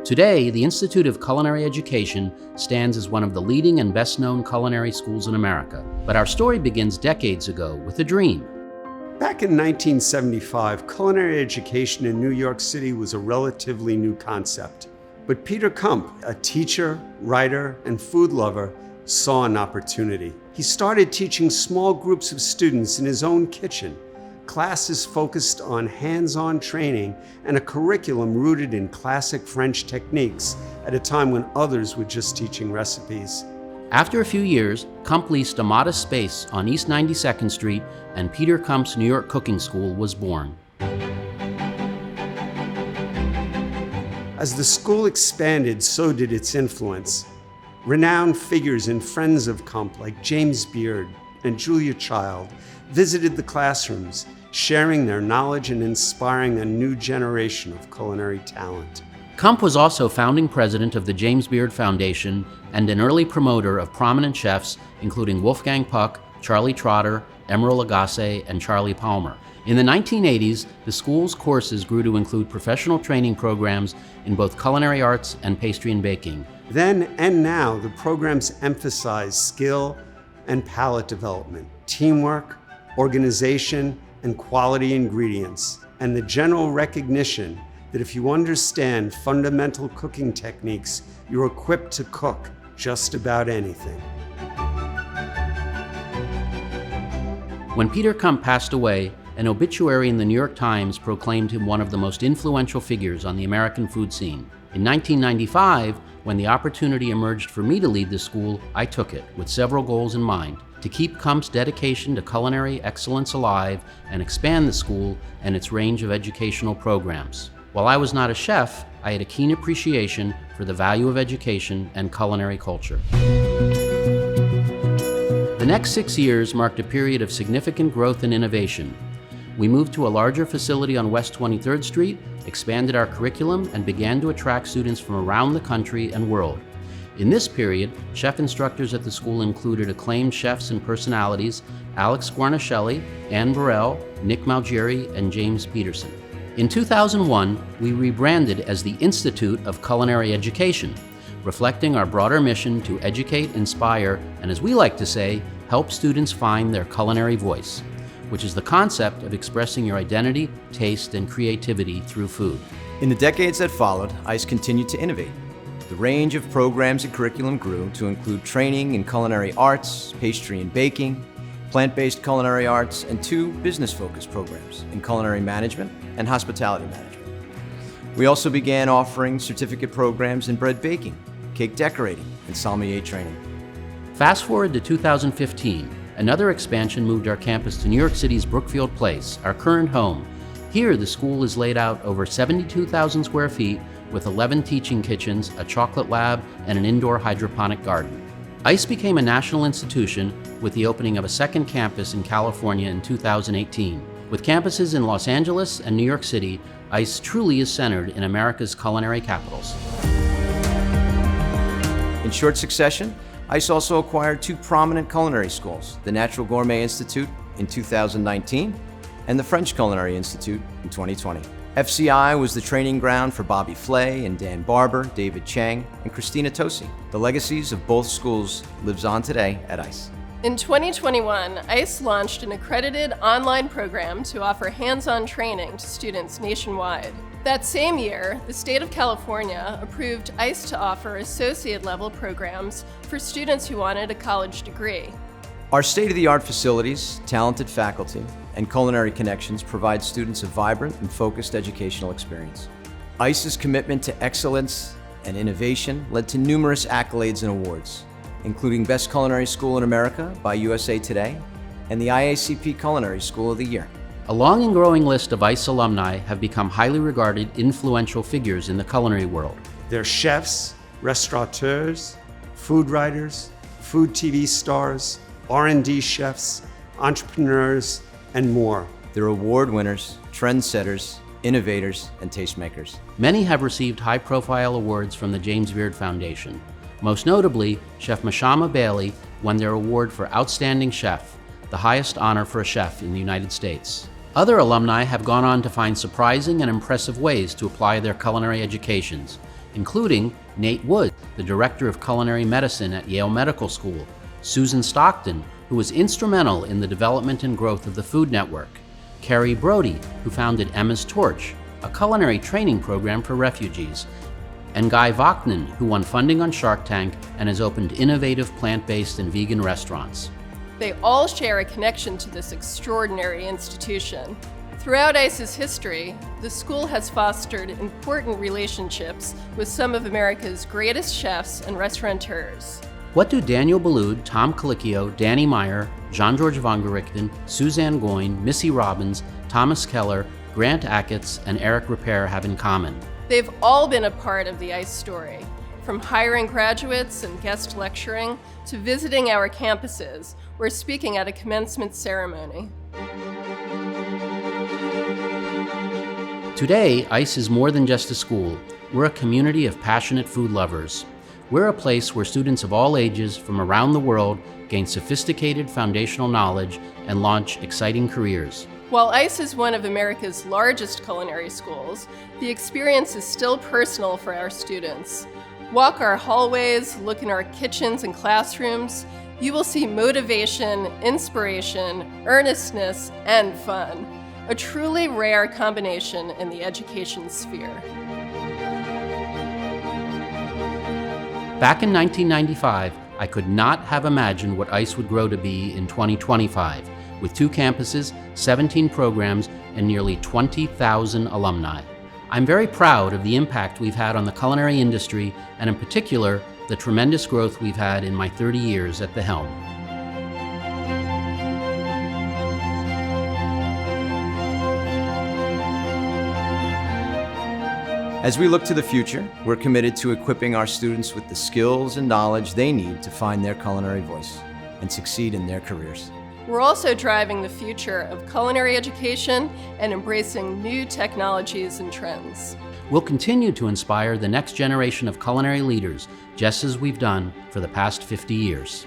Today, the Institute of Culinary Education stands as one of the leading and best-known culinary schools in America. But our story begins decades ago with a dream. Back in 1975, culinary education in New York City was a relatively new concept. But Peter Kump, a teacher, writer, and food lover, saw an opportunity. He started teaching small groups of students in his own kitchen, classes focused on hands-on training and a curriculum rooted in classic French techniques at a time when others were just teaching recipes. After a few years, Kump leased a modest space on East 92nd Street, and Peter Kump's New York Cooking School was born. As the school expanded, so did its influence. Renowned figures and friends of Kump like James Beard and Julia Child visited the classrooms, sharing their knowledge and inspiring a new generation of culinary talent. Kump was also founding president of the James Beard Foundation and an early promoter of prominent chefs, including Wolfgang Puck, Charlie Trotter, Emeril Lagasse, and Charlie Palmer. In the 1980s, the school's courses grew to include professional training programs in both culinary arts and pastry and baking. Then and now, the programs emphasize skill and palate development, teamwork, organization, and quality ingredients, and the general recognition that if you understand fundamental cooking techniques, you're equipped to cook just about anything. When Peter Kump passed away, an obituary in the New York Times proclaimed him one of the most influential figures on the American food scene. In 1995, when the opportunity emerged for me to lead the school, I took it with several goals in mind: to keep Kump's dedication to culinary excellence alive and expand the school and its range of educational programs. While I was not a chef, I had a keen appreciation for the value of education and culinary culture. The next 6 years marked a period of significant growth and innovation. We moved to a larger facility on West 23rd Street, expanded our curriculum, and began to attract students from around the country and world. In this period, chef instructors at the school included acclaimed chefs and personalities Alex Guarnaschelli, Anne Burrell, Nick Malgeri, and James Peterson. In 2001, we rebranded as the Institute of Culinary Education, reflecting our broader mission to educate, inspire, and as we like to say, help students find their culinary voice, which is the concept of expressing your identity, taste, and creativity through food. In the decades that followed, I.C.E continued to innovate. The range of programs and curriculum grew to include training in culinary arts, pastry and baking, plant-based culinary arts, and 2 business-focused programs in culinary management and hospitality management. We also began offering certificate programs in bread baking, cake decorating, and sommelier training. Fast forward to 2015, another expansion moved our campus to New York City's Brookfield Place, our current home. Here, the school is laid out over 72,000 square feet with 11 teaching kitchens, a chocolate lab, and an indoor hydroponic garden. I.C.E became a national institution with the opening of a second campus in California in 2018. With campuses in Los Angeles and New York City, I.C.E truly is centered in America's culinary capitals. In short succession, I.C.E also acquired 2 prominent culinary schools, the Natural Gourmet Institute in 2019 and the French Culinary Institute in 2020. FCI was the training ground for Bobby Flay and Dan Barber, David Chang, and Christina Tosi. The legacies of both schools lives on today at I.C.E. In 2021, I.C.E launched an accredited online program to offer hands-on training to students nationwide. That same year, the state of California approved I.C.E to offer associate-level programs for students who wanted a college degree. Our state-of-the-art facilities, talented faculty, and culinary connections provide students a vibrant and focused educational experience. I.C.E.'s commitment to excellence and innovation led to numerous accolades and awards, including Best Culinary School in America by USA Today and the IACP Culinary School of the Year. A long and growing list of I.C.E alumni have become highly regarded, influential figures in the culinary world. They're chefs, restaurateurs, food writers, food TV stars, R&D chefs, entrepreneurs, and more. They're award winners, trendsetters, innovators, and tastemakers. Many have received high-profile awards from the James Beard Foundation. Most notably, Chef Mashama Bailey won their award for Outstanding Chef, the highest honor for a chef in the United States. Other alumni have gone on to find surprising and impressive ways to apply their culinary educations, including Nate Wood, the Director of Culinary Medicine at Yale Medical School, Susan Stockton, who was instrumental in the development and growth of the Food Network, Carrie Brody, who founded Emma's Torch, a culinary training program for refugees, and Guy Vachnan, who won funding on Shark Tank and has opened innovative plant-based and vegan restaurants. They all share a connection to this extraordinary institution. Throughout I.C.E.'s history, the school has fostered important relationships with some of America's greatest chefs and restaurateurs. What do Daniel Boulud, Tom Colicchio, Danny Meyer, Jean-Georges Vongerichten, Suzanne Goyne, Missy Robbins, Thomas Keller, Grant Achatz, and Eric Repair have in common? They've all been a part of the I.C.E. story, from hiring graduates and guest lecturing to visiting our campuses or speaking at a commencement ceremony. Today, I.C.E. is more than just a school. We're a community of passionate food lovers. We're a place where students of all ages from around the world gain sophisticated foundational knowledge and launch exciting careers. While I.C.E. is one of America's largest culinary schools, the experience is still personal for our students. Walk our hallways, look in our kitchens and classrooms, you will see motivation, inspiration, earnestness, and fun. A truly rare combination in the education sphere. Back in 1995, I could not have imagined what I.C.E. would grow to be in 2025, with 2 campuses, 17 programs, and nearly 20,000 alumni. I'm very proud of the impact we've had on the culinary industry, and in particular, the tremendous growth we've had in my 30 years at the Helm. As we look to the future, we're committed to equipping our students with the skills and knowledge they need to find their culinary voice and succeed in their careers. We're also driving the future of culinary education and embracing new technologies and trends. We'll continue to inspire the next generation of culinary leaders, just as we've done for the past 50 years.